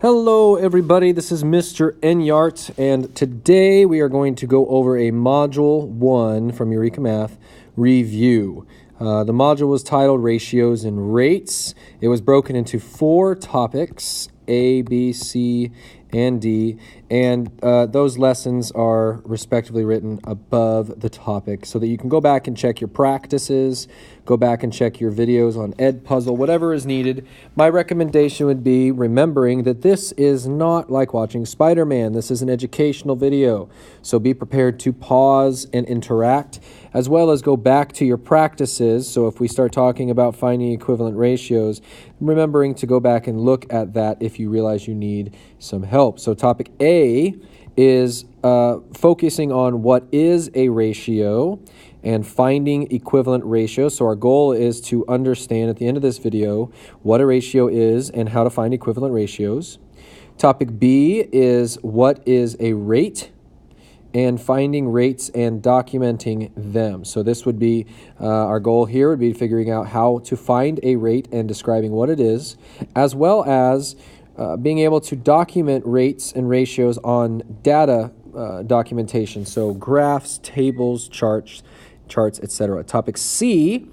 Hello everybody, this is Mr. Enyart, and today we are going to go over a Module 1 from Eureka Math review. The module was titled Ratios and Rates. It was broken into 4 topics, A, B, C, and D, and those lessons are respectively written above the topic so that you can go back and check your practices, go back and check your videos on Edpuzzle, whatever is needed. My recommendation would be remembering that this is not like watching Spider-Man. This is an educational video, so be prepared to pause and interact, as well as go back to your practices. So if we start talking about finding equivalent ratios, remembering to go back and look at that if you realize you need some help. So topic A is focusing on what is a ratio and finding equivalent ratios. So our goal is to understand at the end of this video what a ratio is and how to find equivalent ratios. Topic B is what is a rate and finding rates and documenting them. So this would be our goal here would be figuring out how to find a rate and describing what it is, as well as being able to document rates and ratios on data documentation, so graphs, tables, charts, etc. Topic C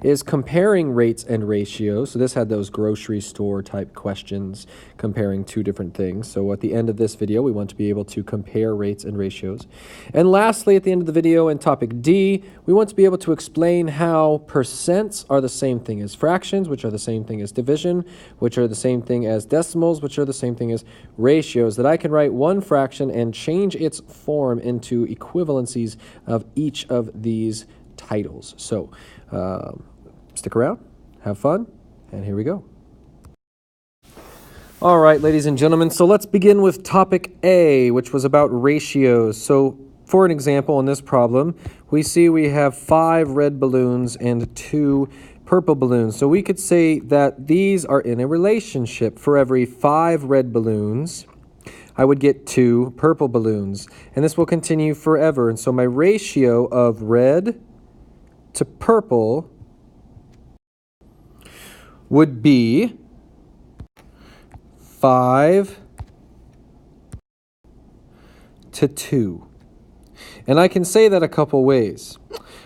is comparing rates and ratios. So this had those grocery store type questions comparing two different things. So at the end of this video, we want to be able to compare rates and ratios. And lastly, at the end of the video in topic D, we want to be able to explain how percents are the same thing as fractions, which are the same thing as division, which are the same thing as decimals, which are the same thing as ratios, that I can write one fraction and change its form into equivalencies of each of these titles. So stick around, have fun, and here we go. All right, ladies and gentlemen, so let's begin with topic A, which was about ratios. So for an example in this problem, we see we have 5 red balloons and 2 purple balloons. So we could say that these are in a relationship. For every 5 red balloons, I would get 2 purple balloons, and this will continue forever. And so my ratio of red to purple would be 5 to 2. And I can say that a couple ways.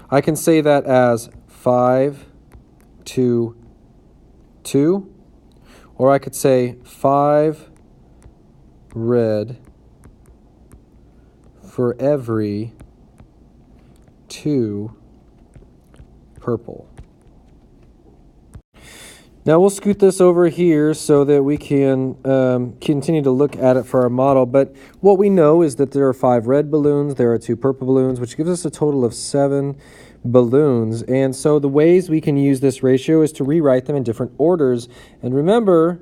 I can say that as 5 to 2, or I could say 5 red for every 2 purple. Now we'll scoot this over here so that we can continue to look at it for our model. But what we know is that there are 5 red balloons, there are 2 purple balloons, which gives us a total of 7 balloons. And so the ways we can use this ratio is to rewrite them in different orders. And remember,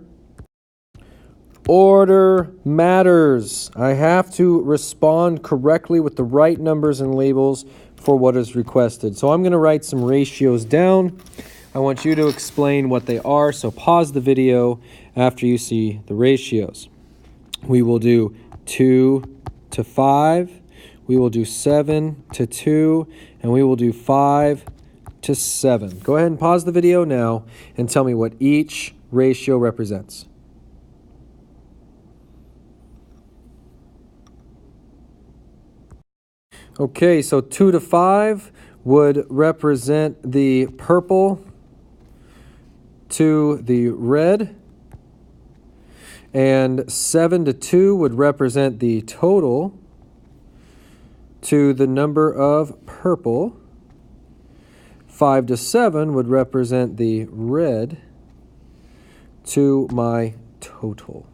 order matters. I have to respond correctly with the right numbers and labels for what is requested. So I'm going to write some ratios down. I want you to explain what they are, so pause the video after you see the ratios. We will do 2 to 5, we will do 7 to 2, and we will do 5 to 7. Go ahead and pause the video now and tell me what each ratio represents. Okay, so 2 to 5 would represent the purple to the red, and 7 to 2 would represent the total to the number of purple. 5 to 7 would represent the red to my total.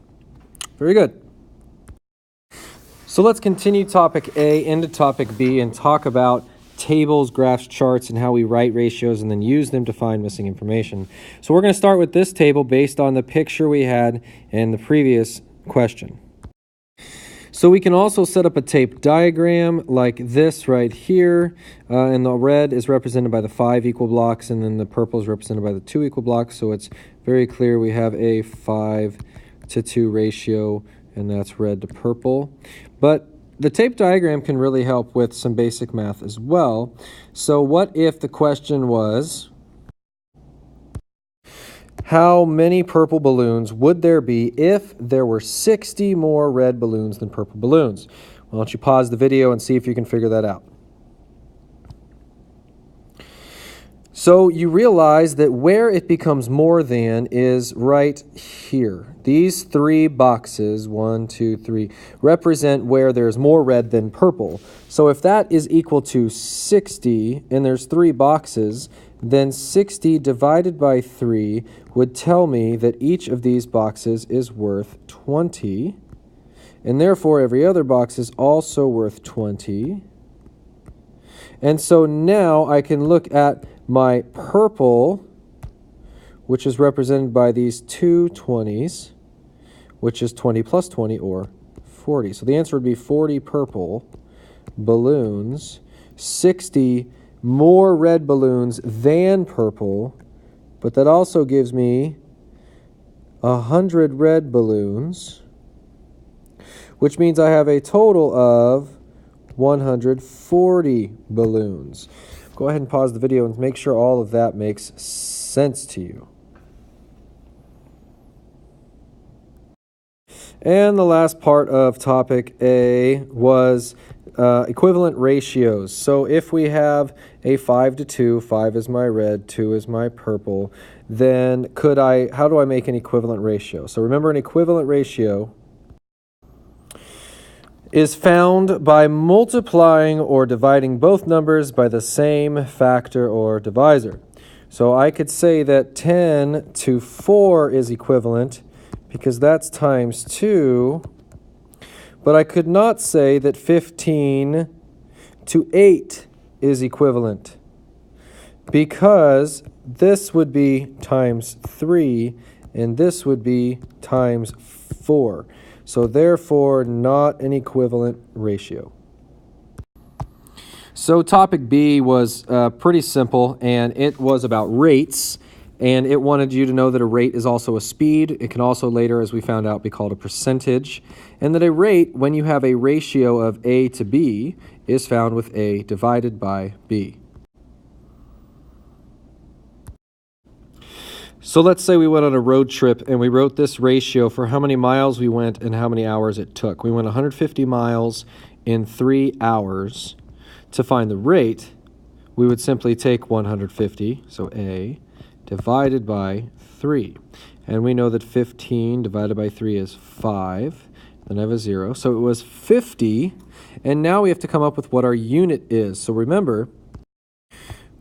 Very good. So let's continue topic A into topic B and talk about tables, graphs, charts, and how we write ratios and then use them to find missing information. So we're going to start with this table based on the picture we had in the previous question. So we can also set up a tape diagram like this right here, and the red is represented by the 5 equal blocks, and then the purple is represented by the 2 equal blocks. So it's very clear we have a 5 to 2 ratio, and that's red to purple. But the tape diagram can really help with some basic math as well. So what if the question was, How many purple balloons would there be if there were 60 more red balloons than purple balloons? Why don't you pause the video and see if you can figure that out. So you realize that where it becomes more than is right here. These three boxes, 1, 2, 3, represent where there's more red than purple. So if that is equal to 60, and there's three boxes, then 60 divided by 3 would tell me that each of these boxes is worth 20. And therefore, every other box is also worth 20. And so now I can look at my purple, which is represented by these two 20s, which is 20 plus 20, or 40. So the answer would be 40 purple balloons, 60 more red balloons than purple, but that also gives me 100 red balloons, which means I have a total of 140 balloons. Go ahead and pause the video and make sure all of that makes sense to you. And the last part of topic A was equivalent ratios. So if we have a 5 to 2, 5 is my red, 2 is my purple, then how do I make an equivalent ratio? So remember, an equivalent ratio is found by multiplying or dividing both numbers by the same factor or divisor. So I could say that 10 to 4 is equivalent because that's times 2, but I could not say that 15 to 8 is equivalent because this would be times 3 and this would be times 4. So therefore, not an equivalent ratio. So topic B was pretty simple, and it was about rates, and it wanted you to know that a rate is also a speed. It can also later, as we found out, be called a percentage, and that a rate, when you have a ratio of A to B, is found with A divided by B. So let's say we went on a road trip and we wrote this ratio for how many miles we went and how many hours it took. We went 150 miles in 3 hours. To find the rate, we would simply take 150, so A, divided by 3. And we know that 15 divided by 3 is 5. Then I have a 0. So it was 50. And now we have to come up with what our unit is. So remember,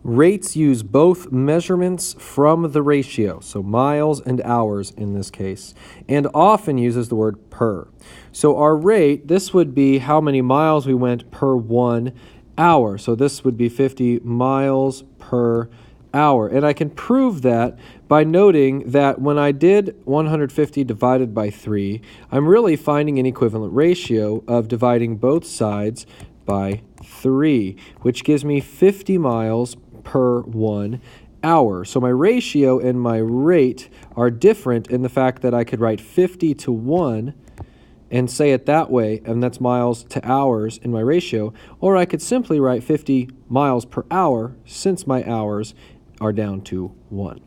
rates use both measurements from the ratio, so miles and hours in this case, and often uses the word per. So our rate, this would be how many miles we went per 1 hour. So this would be 50 miles per hour. And I can prove that by noting that when I did 150 divided by 3, I'm really finding an equivalent ratio of dividing both sides by 3, which gives me 50 miles per 1 hour. So my ratio and my rate are different in the fact that I could write 50 to 1 and say it that way, and that's miles to hours in my ratio, or I could simply write 50 miles per hour since my hours are down to 1.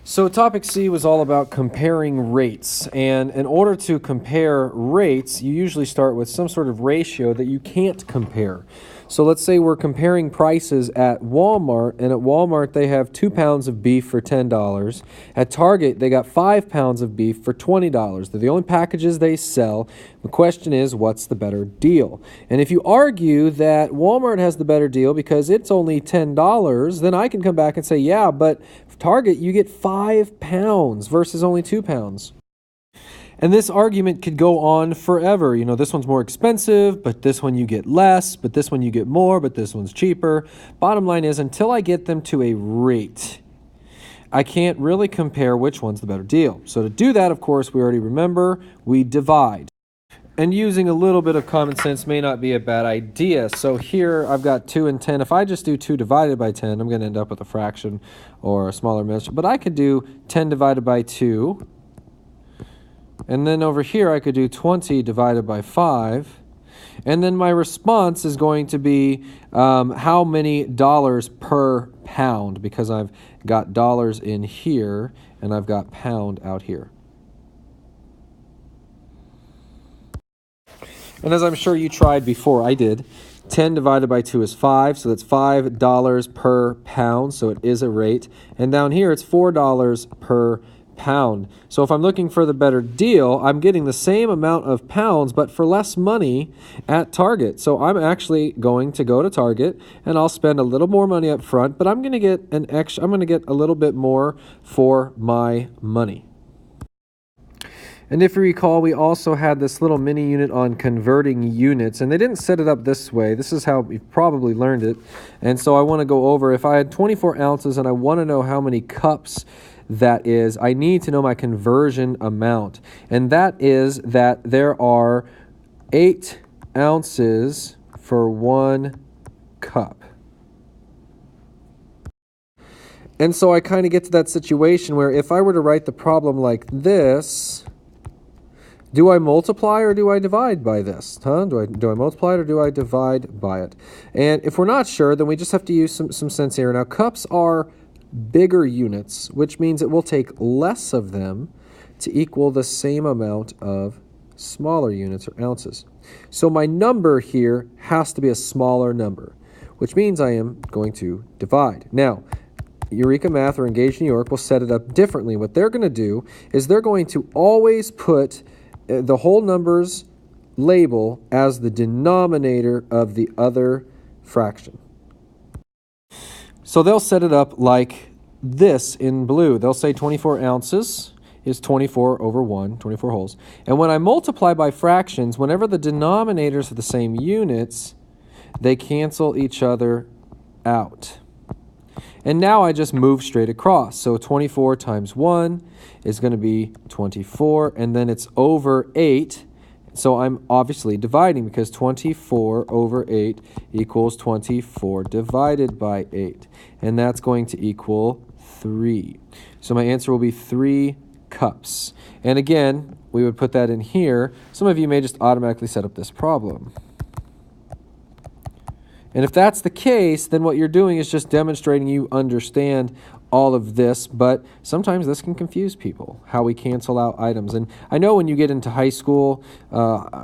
So topic C was all about comparing rates, and in order to compare rates, you usually start with some sort of ratio that you can't compare. So let's say we're comparing prices at Walmart, and at Walmart they have 2 pounds of beef for $10. At Target they got 5 pounds of beef for $20. They're the only packages they sell. The question is, what's the better deal? And if you argue that Walmart has the better deal because it's only $10, then I can come back and say, yeah, but Target you get 5 pounds versus only 2 pounds. And this argument could go on forever. You know, this one's more expensive, but this one you get less, but this one you get more, but this one's cheaper. Bottom line is, until I get them to a rate, I can't really compare which one's the better deal. So to do that, of course, we already remember, we divide. And using a little bit of common sense may not be a bad idea. So here I've got 2 and 10. If I just do 2 divided by 10, I'm going to end up with a fraction or a smaller measure. But I could do 10 divided by 2. And then over here I could do 20 divided by 5. And then my response is going to be how many dollars per pound because I've got dollars in here and I've got pound out here. And as I'm sure you tried before, I did, 10 divided by 2 is 5, so that's $5 per pound, so it is a rate. And down here, it's $4 per pound. So if I'm looking for the better deal, I'm getting the same amount of pounds, but for less money at Target. So I'm actually going to go to Target, and I'll spend a little more money up front, but I'm going to get I'm going to get a little bit more for my money. And if you recall, we also had this little mini unit on converting units, and they didn't set it up this way. This is how you've probably learned it. And so I want to go over, if I had 24 ounces and I want to know how many cups that is, I need to know my conversion amount. And that is that there are 8 ounces for 1 cup. And so I kind of get to that situation where if I were to write the problem like this, do I multiply or do I divide by this? Do I multiply it or do I divide by it? And if we're not sure, then we just have to use some sense here. Now, cups are bigger units, which means it will take less of them to equal the same amount of smaller units or ounces. So my number here has to be a smaller number, which means I am going to divide. Now, Eureka Math or Engage New York will set it up differently. What they're going to do is they're going to always put the whole numbers label as the denominator of the other fraction. So they'll set it up like this in blue. They'll say 24 ounces is 24 over 1, 24 wholes. And when I multiply by fractions, whenever the denominators are the same units, they cancel each other out. And now I just move straight across. So 24 times 1 is going to be 24, and then it's over 8. So I'm obviously dividing because 24 over 8 equals 24 divided by 8. And that's going to equal 3. So my answer will be 3 cups. And again, we would put that in here. Some of you may just automatically set up this problem. And if that's the case, then what you're doing is just demonstrating you understand all of this, but sometimes this can confuse people, how we cancel out items. And I know when you get into high school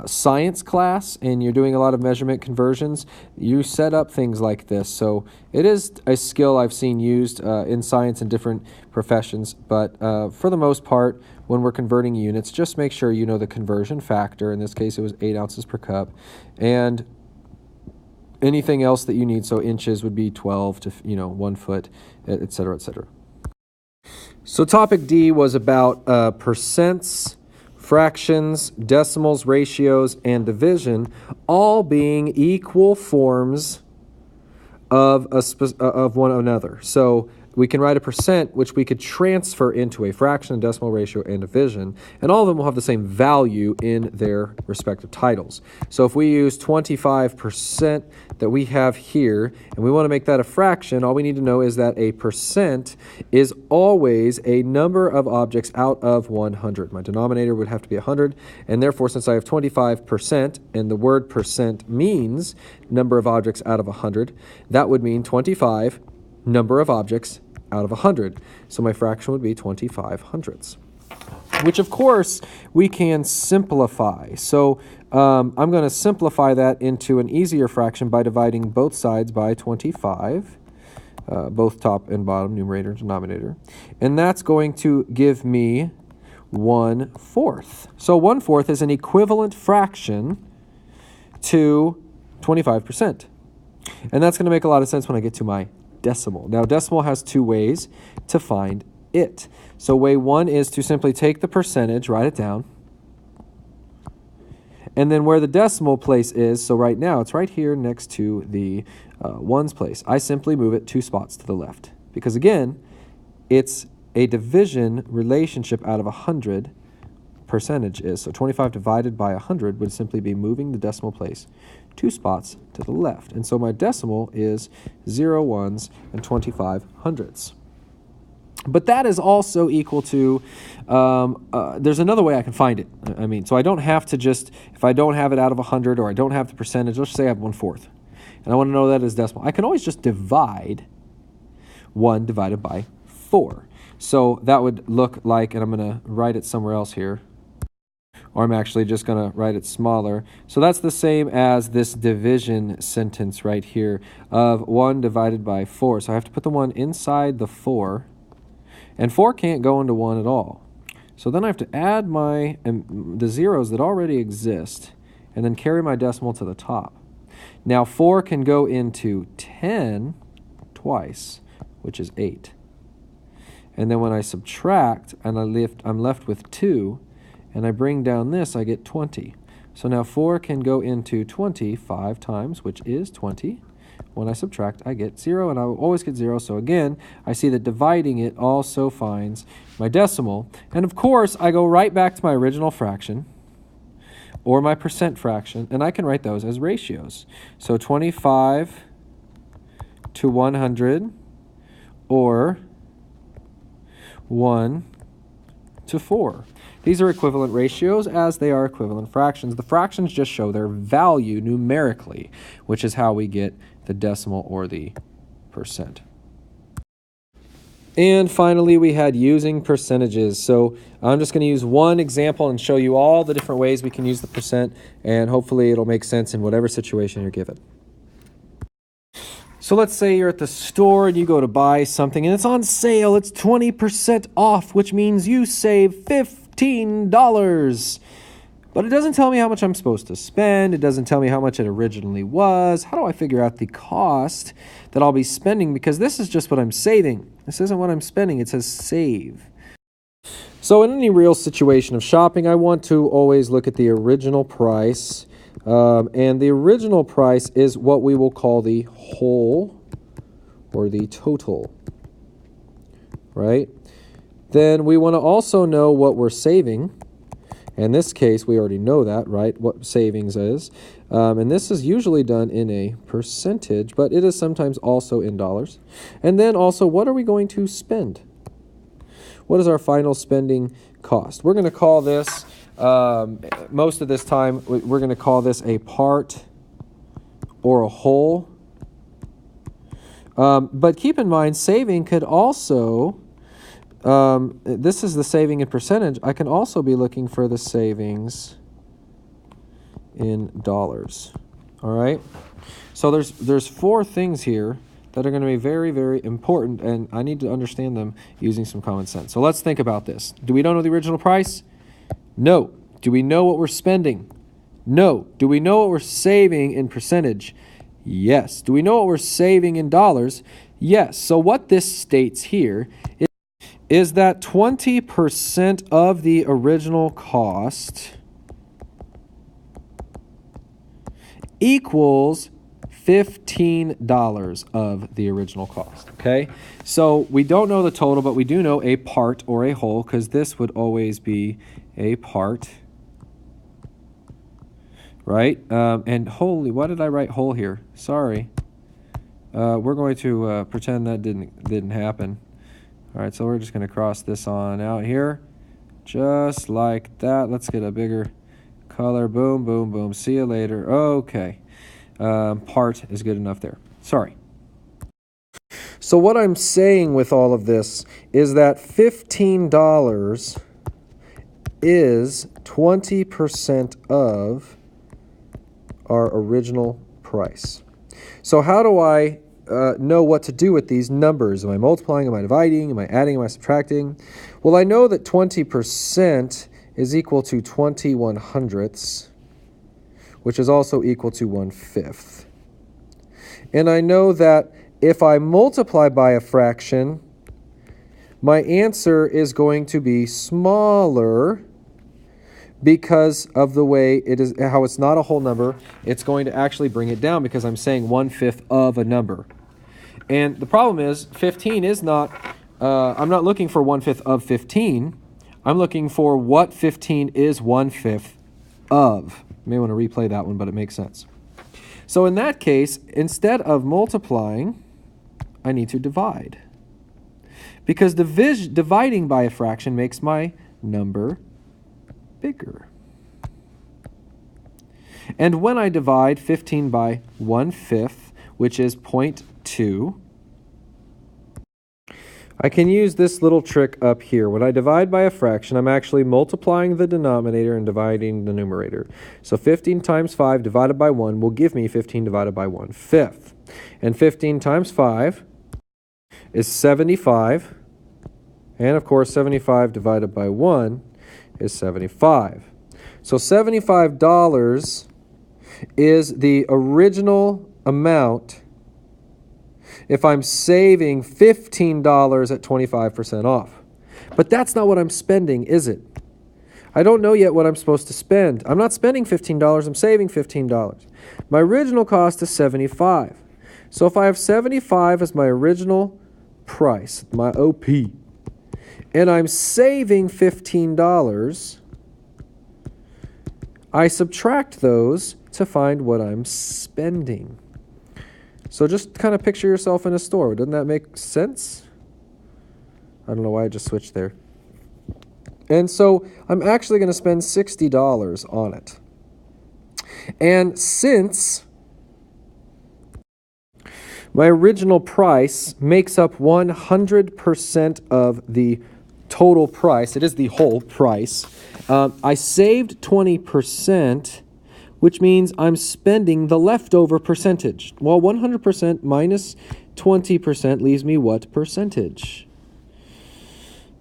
science class and you're doing a lot of measurement conversions, you set up things like this. So it is a skill I've seen used in science and different professions, but for the most part, when we're converting units, just make sure you know the conversion factor. In this case, it was 8 ounces per cup. And anything else that you need, so inches would be 12 to 1 foot, et cetera, et cetera. So topic D was about percents, fractions, decimals, ratios, and division, all being equal forms of one another. So we can write a percent, which we could transfer into a fraction, a decimal, ratio, and division, and all of them will have the same value in their respective titles. So if we use 25% that we have here, and we want to make that a fraction, all we need to know is that a percent is always a number of objects out of 100. My denominator would have to be 100, and therefore, since I have 25%, and the word percent means number of objects out of 100, that would mean 25 number of objects out of 100. So my fraction would be 25 hundredths, which of course we can simplify. So I'm going to simplify that into an easier fraction by dividing both sides by 25, both top and bottom, numerator and denominator. And that's going to give me 1/4. So 1/4 is an equivalent fraction to 25%. And that's going to make a lot of sense when I get to my decimal. Now, decimal has two ways to find it. So way one is to simply take the percentage, write it down, and then where the decimal place is, so right now it's right here next to the ones place, I simply move it 2 spots to the left. Because again, it's a division relationship out of 100 percentage is. So 25 divided by 100 would simply be moving the decimal place 2 spots to the left. And so my decimal is 0 ones and 25 hundredths. But that is also equal to, there's another way I can find it. I mean, so I don't have to just, if I don't have it out of 100 or I don't have the percentage, let's say I have 1/4. And I want to know that as decimal. I can always just divide 1 divided by 4. So that would look like, and I'm going to write it somewhere else here, or I'm actually just going to write it smaller. So that's the same as this division sentence right here of 1 divided by 4. So I have to put the 1 inside the 4, and 4 can't go into 1 at all. So then I have to add the zeros that already exist and then carry my decimal to the top. Now 4 can go into 10 twice, which is 8. And then when I subtract and I'm left with 2, and I bring down this, I get 20. So now 4 can go into 20 5 times, which is 20. When I subtract, I get 0, and I will always get 0. So again, I see that dividing it also finds my decimal. And of course, I go right back to my original fraction or my percent fraction, and I can write those as ratios. So 25 to 100, or 1 to 4. These are equivalent ratios as they are equivalent fractions. The fractions just show their value numerically, which is how we get the decimal or the percent. And finally, we had using percentages. So I'm just going to use one example and show you all the different ways we can use the percent, and hopefully it'll make sense in whatever situation you're given. So let's say you're at the store and you go to buy something and it's on sale. It's 20% off, which means you save $15. But it doesn't tell me how much I'm supposed to spend. It doesn't tell me how much it originally was. How do I figure out the cost that I'll be spending? Because this is just what I'm saving. This isn't what I'm spending. It says save. So in any real situation of shopping, I want to always look at the original price. And the original price is what we will call the whole or the total, right? Then we want to also know what we're saving. In this case, we already know that, right? What savings is. And this is usually done in a percentage, but it is sometimes also in dollars. And then also, what are we going to spend? What is our final spending cost? We're going to call this, most of this time, we're going to call this a part or a whole. But keep in mind, saving could also... this is the saving in percentage. I can also be looking for the savings in dollars. All right. So there's 4 things here that are going to be very, very important, and I need to understand them using some common sense. So let's think about this. Do we know the original price? No. Do we know what we're spending? No. Do we know what we're saving in percentage? Yes. Do we know what we're saving in dollars? Yes. So what this states here is that 20% of the original cost equals $15 of the original cost, okay? So we don't know the total, but we do know a part or a whole, because this would always be a part, right? And holy, why did I write whole here? Sorry. We're going to pretend that didn't happen. All right, so we're just going to cross this on out here, just like that. Let's get a bigger color. Boom, boom, boom. See you later. Okay. Part is good enough there. Sorry. So what I'm saying with all of this is that $15 is 20% of our original price. So how do I know what to do with these numbers? Am I multiplying? Am I dividing? Am I adding? Am I subtracting? Well, I know that 20% is equal to 20/100ths, which is also equal to 1/5. And I know that if I multiply by a fraction, my answer is going to be smaller because of the way it is, how it's not a whole number. It's going to actually bring it down because I'm saying 1/5 of a number. And the problem is 15 is not, I'm not looking for 1/5 of 15. I'm looking for what 15 is 1/5 of. You may want to replay that one, but it makes sense. So in that case, instead of multiplying, I need to divide. Because dividing by a fraction makes my number bigger. And when I divide 15 by 1/5, which is 0.2, I can use this little trick up here. When I divide by a fraction, I'm actually multiplying the denominator and dividing the numerator. So 15 times 5 divided by 1 will give me 15 divided by 1/5. And 15 times 5 is 75. And of course, 75 divided by 1 is 75. So $75 is the original amount if I'm saving $15 at 25% off. But that's not what I'm spending, is it? I don't know yet what I'm supposed to spend. I'm not spending $15, I'm saving $15. My original cost is $75. So if I have $75 as my original price, my OP, and I'm saving $15, I subtract those to find what I'm spending. So just kind of picture yourself in a store. Doesn't that make sense? I don't know why I just switched there. And so I'm actually going to spend $60 on it. And since my original price makes up 100% of the total price, it is the whole price, I saved 20%, which means I'm spending the leftover percentage. Well, 100% minus 20% leaves me what percentage?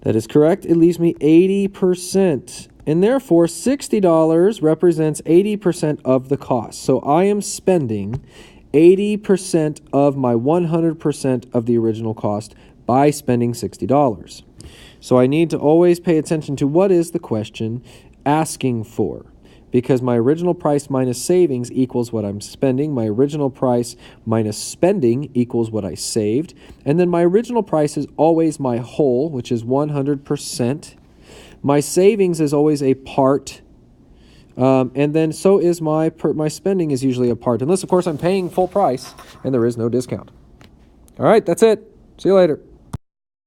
That is correct. It leaves me 80%. And therefore, $60 represents 80% of the cost. So I am spending 80% of my 100% of the original cost by spending $60. So I need to always pay attention to what is the question asking for. Because my original price minus savings equals what I'm spending. My original price minus spending equals what I saved. And then my original price is always my whole, which is 100%. My savings is always a part. And then so is my spending is usually a part. Unless, of course, I'm paying full price and there is no discount. All right, that's it. See you later.